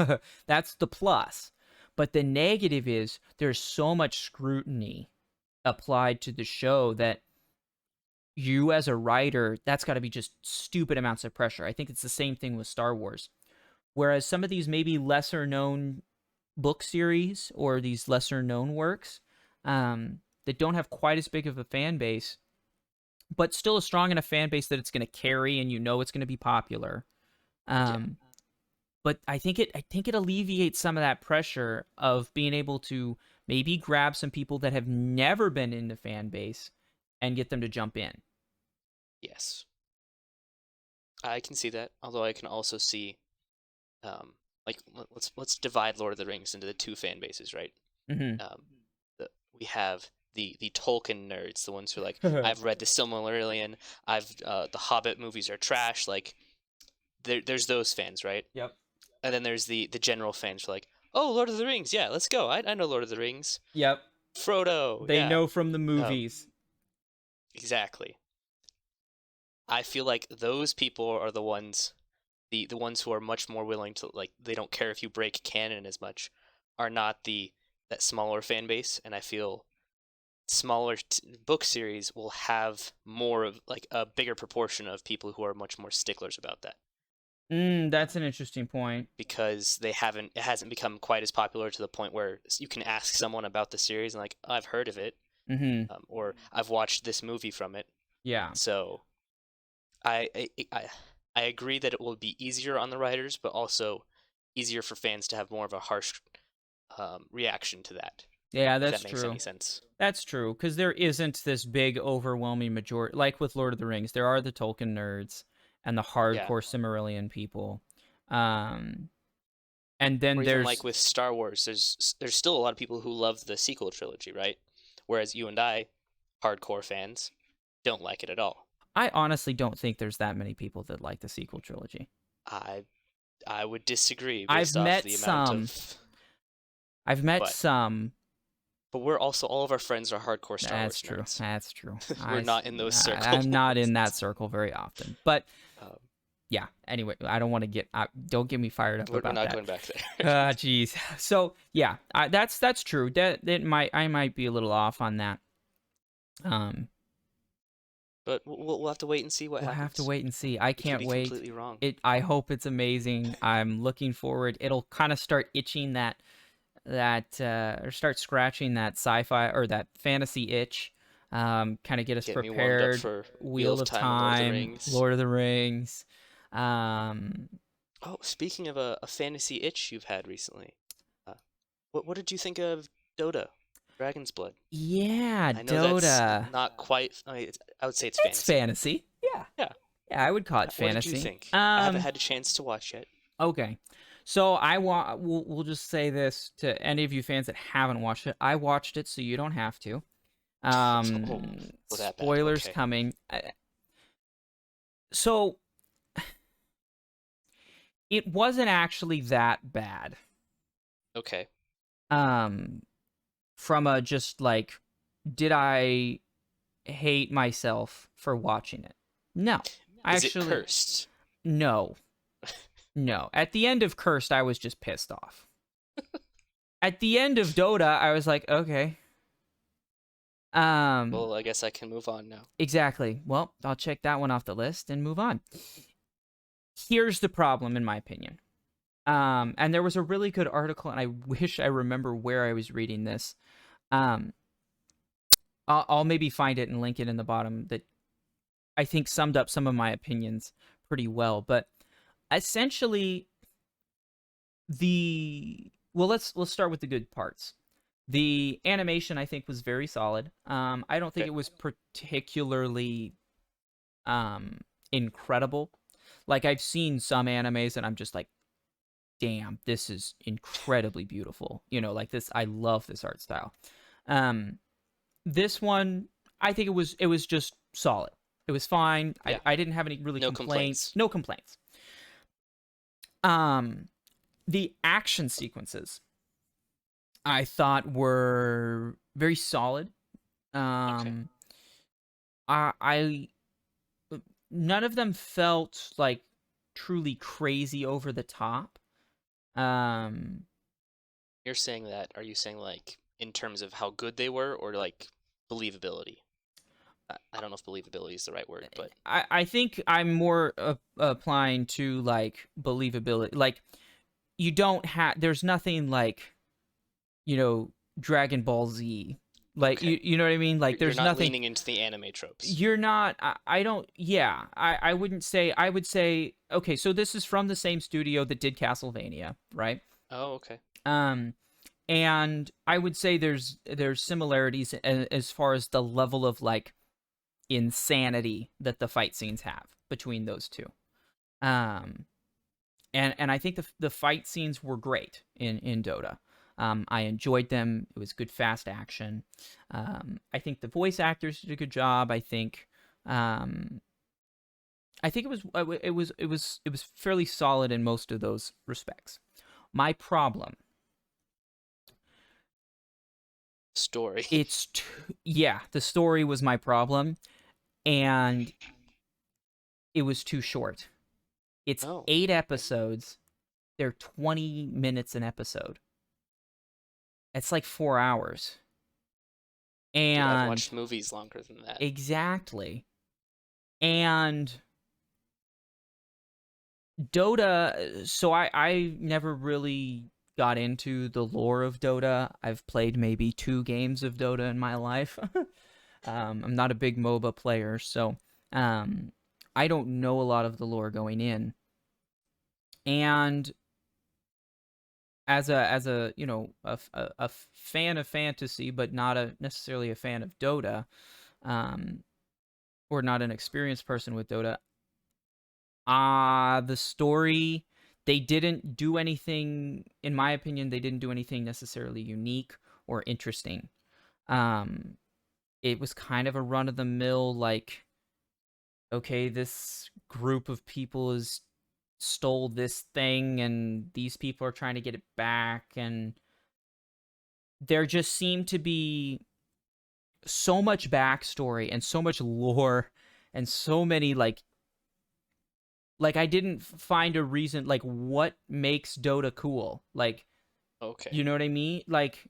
A: That's the plus. But the negative is there's so much scrutiny applied to the show that you, as a writer, that's got to be just stupid amounts of pressure. I think it's the same thing with Star Wars. Whereas some of these maybe lesser known book series or these lesser known works, that don't have quite as big of a fan base, but still a strong enough fan base that it's going to carry and it's going to be popular.
B: Yeah.
A: Um, but I think it alleviates some of that pressure of being able to maybe grab some people that have never been in the fan base and get them to jump in.
B: Yes. I can see that. Although I can also see, like let's divide Lord of the Rings into the two fan bases, right?
A: Mm-hmm.
B: Um, we have the Tolkien nerds, the ones who are like, I've read the Silmarillion, the Hobbit movies are trash. Like there's those fans, right?
A: Yep.
B: And then there's the general fans who are like, oh, Lord of the Rings, yeah, let's go. I know Lord of the Rings.
A: Yep.
B: Frodo,
A: They
B: yeah.
A: know from the
B: Um,
A: movies.
B: exactly. I feel like those people are the ones who are much more willing to, like, they don't care if you break canon as much, are not that smaller fan base. And I feel smaller book series will have more of, like, a bigger proportion of people who are much more sticklers about that,
A: That's an interesting point.
B: because it hasn't become quite as popular to the point where you can ask someone about the series and like, oh, I've heard of it,
A: Mm-hmm.
B: or I've watched this movie from it.
A: Yeah.
B: So I, I I I agree that it will be easier on the writers, but also easier for fans to have more of a harsh reaction to that.
A: Yeah,
B: If
A: that's
B: that makes any
A: true.
B: sense.
A: That's true, because there isn't this big, overwhelming majority. Like with Lord of the Rings, there are the Tolkien nerds and the
B: Yeah.
A: hardcore Cimmerillion people. Um, and then
B: Or even like
A: there's,
B: with Star Wars, there's still a lot of people who love the sequel trilogy, right? Whereas you and I, hardcore fans, don't like it at all.
A: I honestly don't think there's that many people that like the sequel trilogy.
B: I I would disagree
A: I've
B: based off
A: met
B: the amount
A: some.
B: of,
A: I've met
B: but
A: some.
B: we're also, all of our friends are hardcore Star
A: That's
B: Wars
A: true.
B: nerds.
A: That's true.
B: We're not in those
A: I'm
B: circles.
A: not in that circle very often, but
B: um,
A: yeah. Anyway, I don't want to get. Don't get me fired up
B: we're
A: about
B: not
A: that.
B: going back there.
A: Jeez. So yeah, that's true. That I might be a little off on that. Um,
B: But we'll have to wait and see what
A: We'll have to
B: happens.
A: wait and see. I
B: We could
A: can't
B: be
A: wait.
B: completely wrong.
A: I hope it's amazing. I'm looking forward. It'll kind of start itching or start scratching that sci-fi or that fantasy itch. Kind of get us
B: Get me warmed up
A: prepared.
B: for Wheel
A: Wheel
B: of
A: of
B: Time and Lord of the
A: Time,
B: Rings.
A: Lord of the Rings. Um,
B: Oh, speaking of a fantasy itch you've had recently, uh, what did you think of Dota, Dragon's Blood?
A: yeah,
B: I know that's
A: Dota.
B: not quite. I would say it's
A: It's
B: fantasy.
A: fantasy. Yeah,
B: Yeah.
A: yeah, I would call it
B: What did you
A: fantasy.
B: think? I haven't had a chance to watch yet.
A: Okay. So we'll just say this to any of you fans that haven't watched it. I watched it, so you don't have to.
B: Oh, well, that bad.
A: Spoilers
B: Okay.
A: coming. So it wasn't actually that bad.
B: Okay.
A: Um, from a just like, did I hate myself for watching it? No, I
B: Is it
A: actually
B: cursed?
A: no, no. At the end of Cursed, I was just pissed off. At the end of Dota, I was like, okay.
B: Well, I guess I can move on now.
A: Exactly. Well, I'll check that one off the list and move on. Here's the problem, in my opinion. And there was a really good article, and I wish I remember where I was reading this. Um, I'll maybe find it and link it in the bottom that I think summed up some of my opinions pretty well. But essentially, let's start with the good parts. The animation I think was very solid. I don't think
B: Okay.
A: it was particularly incredible. Like I've seen some animes and I'm just like, damn, this is incredibly beautiful. Like this, I love this art style. Um, this one, I think it was just solid. It was fine.
B: Yeah.
A: I didn't have any really
B: No
A: complaints.
B: complaints.
A: No complaints. Um, the action sequences I thought were very solid.
B: Okay.
A: Um, I none of them felt like truly crazy over the top. Um,
B: You're saying that. Are you saying like in terms of how good they were, or like believability? I don't know if believability is the right word, but
A: I think I'm more applying to like believability. Like you don't have there's nothing like Dragon Ball Z. Like
B: okay.
A: you know what I mean? Like
B: You're
A: there's
B: not
A: nothing.
B: leaning into the anime tropes.
A: You're not. I don't. Yeah. I wouldn't say. I would say. Okay. So this is from the same studio that did Castlevania, right?
B: Oh, okay.
A: Um, and I would say there's similarities as far as the level of like insanity that the fight scenes have between those two. Um, and I think the fight scenes were great in Dota. I enjoyed them. It was good fast action. I think the voice actors did a good job. Um, I think it was fairly solid in most of those respects. My problem,
B: Story.
A: yeah, the story was my problem, and it was too short. It's
B: Oh,
A: 8
B: okay.
A: episodes. They're 20 minutes an episode. It's like 4 hours.
B: Dude, I've
A: And
B: watched movies longer than that.
A: exactly. And Dota, so I never really got into the lore of Dota. I've played maybe 2 games of Dota in my life. I'm not a big MOBA player, so um, I don't know a lot of the lore going in. And as a a fan of fantasy, but not necessarily a fan of Dota, um, or not an experienced person with Dota. The story, they didn't do anything, in my opinion, they didn't do anything necessarily unique or interesting. Um, it was kind of a run of the mill, like, okay, this group of people is stole this thing and these people are trying to get it back, and there just seemed to be so much backstory and so much lore and so many like I didn't find a reason like what makes Dota cool. Like,
B: Okay.
A: you know what I mean? Like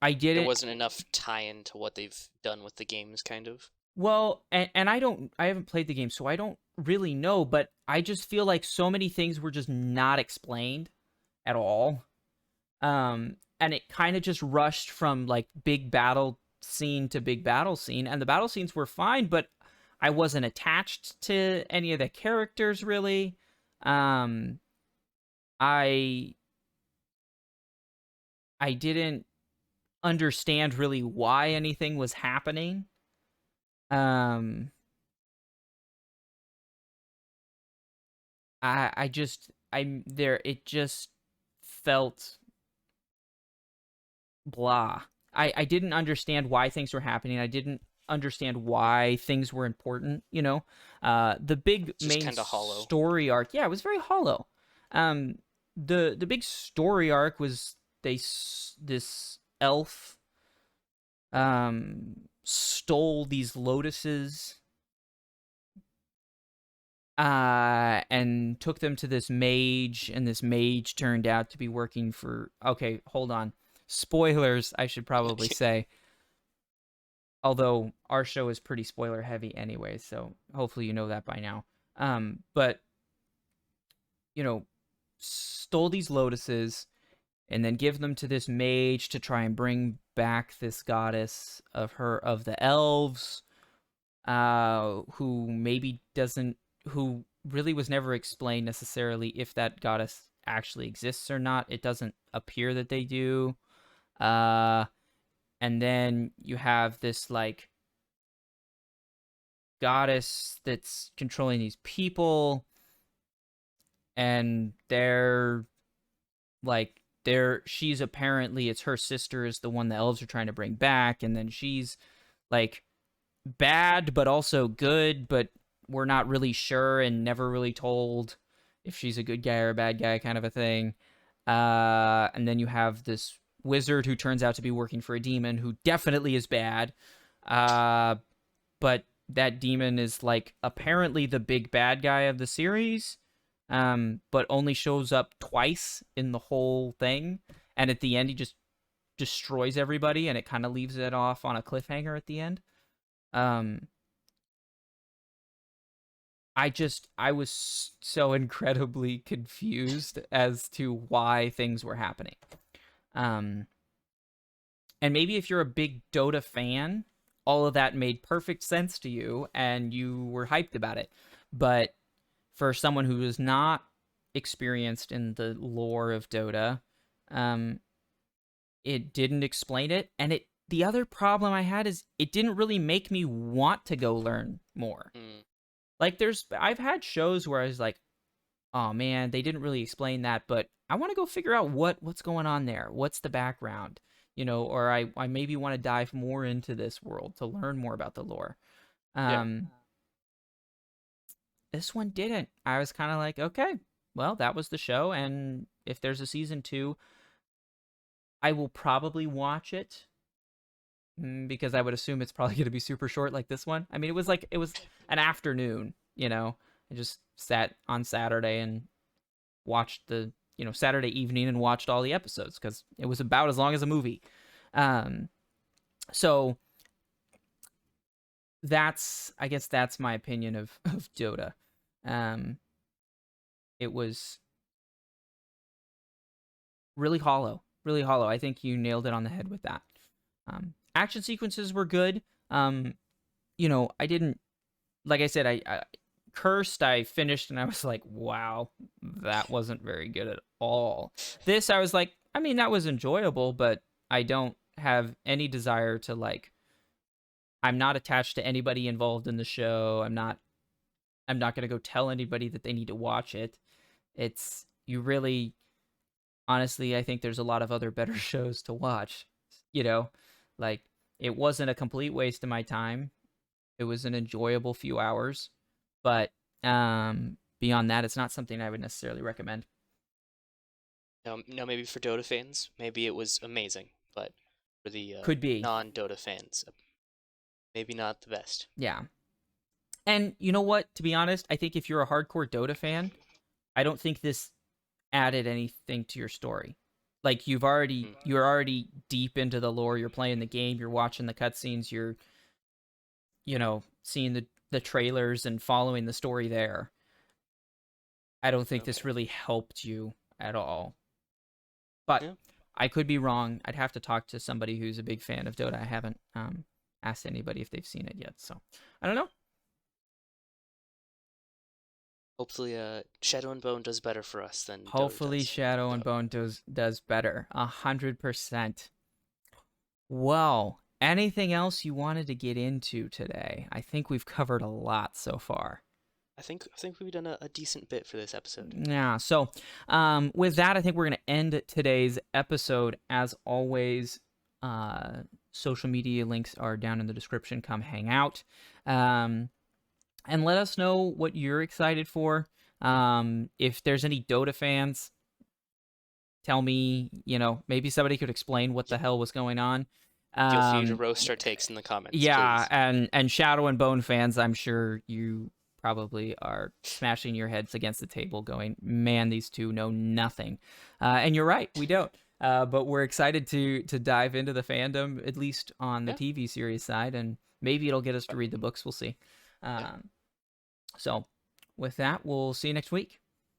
A: I
B: There
A: didn't
B: wasn't enough tie-in to what they've done with the games, kind of.
A: Well, and I haven't played the game, so I don't really know, but I just feel like so many things were just not explained at all. And it kind of just rushed from like big battle scene to big battle scene, and the battle scenes were fine, but I wasn't attached to any of the characters really. Um, I I didn't understand really why anything was happening. Um, I just I'm there. It just felt blah. I didn't understand why things were happening. I didn't understand why things were important, you know? The big
B: It's just
A: main
B: kind of hollow.
A: story arc, yeah, it was very hollow. Um, the big story arc was this elf stole these lotuses and took them to this mage, and this mage turned out to be working for. Okay, hold on. Spoilers, I should probably say. Although our show is pretty spoiler heavy anyway, so hopefully you know that by now. But you know, stole these lotuses and then give them to this mage to try and bring back this goddess of the elves, who maybe doesn't, who really was never explained necessarily if that goddess actually exists or not. It doesn't appear that they do. Uh, and then you have this like goddess that's controlling these people, and she's apparently, it's her sister is the one the elves are trying to bring back, and then she's like bad but also good, but we're not really sure and never really told if she's a good guy or a bad guy, kind of a thing. And then you have this wizard who turns out to be working for a demon who definitely is bad. But that demon is like apparently the big bad guy of the series, but only shows up twice in the whole thing, and at the end he just destroys everybody, and it kind of leaves it off on a cliffhanger at the end. Um, I was so incredibly confused as to why things were happening. Um, and maybe if you're a big Dota fan, all of that made perfect sense to you and you were hyped about it. But for someone who is not experienced in the lore of Dota, um, it didn't explain it. And the other problem I had is it didn't really make me want to go learn more.
B: Mm.
A: Like I've had shows where I was like, oh man, they didn't really explain that, but I want to go figure out what's going on there. What's the background? Or I maybe want to dive more into this world to learn more about the lore.
B: Yeah.
A: Um, this one didn't. I was kind of like, okay, well, that was the show, and if there's a season 2, I will probably watch it, because I would assume it's probably going to be super short like this one. I mean, it was an afternoon, I just sat on Saturday and watched Saturday evening and watched all the episodes because it was about as long as a movie. Um, so I guess that's my opinion of Dota. Um, it was really hollow, really hollow. I think you nailed it on the head with that. Action sequences were good. I didn't, like I said, I Cursed, I finished and I was like, wow, that wasn't very good at all. This, I was like, I mean, that was enjoyable, but I don't have any desire to like, I'm not attached to anybody involved in the show. I'm not going to go tell anybody that they need to watch it. It's, you really, honestly, I think there's a lot of other better shows to watch, you know? Like, it wasn't a complete waste of my time. It was an enjoyable few hours, but beyond that, it's not something I would necessarily recommend.
B: Now, maybe for Dota fans, maybe it was amazing, but for the
A: Could be,
B: non-Dota fans, maybe not the best.
A: yeah. And you know what? To be honest, I think if you're a hardcore Dota fan, I don't think this added anything to your story. Like
B: Mm.
A: you're already deep into the lore. You're playing the game. You're watching the cutscenes. seeing the trailers and following the story there, I don't think this
B: Okay.
A: really helped you at all. But
B: Yeah.
A: I could be wrong. I'd have to talk to somebody who's a big fan of Dota. I haven't asked anybody if they've seen it yet, so I don't know.
B: Hopefully, Shadow and Bone does better for us than Dota
A: Hopefully,
B: does.
A: Shadow and
B: So,
A: Bone does better. 100%. Well, anything else you wanted to get into today? I think we've covered a lot so far.
B: I think we've done a decent bit for this episode.
A: Yeah. So, with that, I think we're going to end today's episode. As always, social media links are down in the description. Come hang out, and let us know what you're excited for. If there's any Dota fans, tell me. Maybe somebody could explain what the
B: Yeah.
A: hell was going on.
B: Feel free to
A: Um,
B: roast our takes in the comments,
A: yeah,
B: please.
A: and Shadow and Bone fans, I'm sure you probably are smashing your heads against the table going, man, these two know nothing. And you're right, we don't. But we're excited to dive into the fandom, at least on the
B: Yeah.
A: TV series side, and maybe it'll get us to read the books. We'll see.
B: Yeah.
A: So with that, we'll see you next week.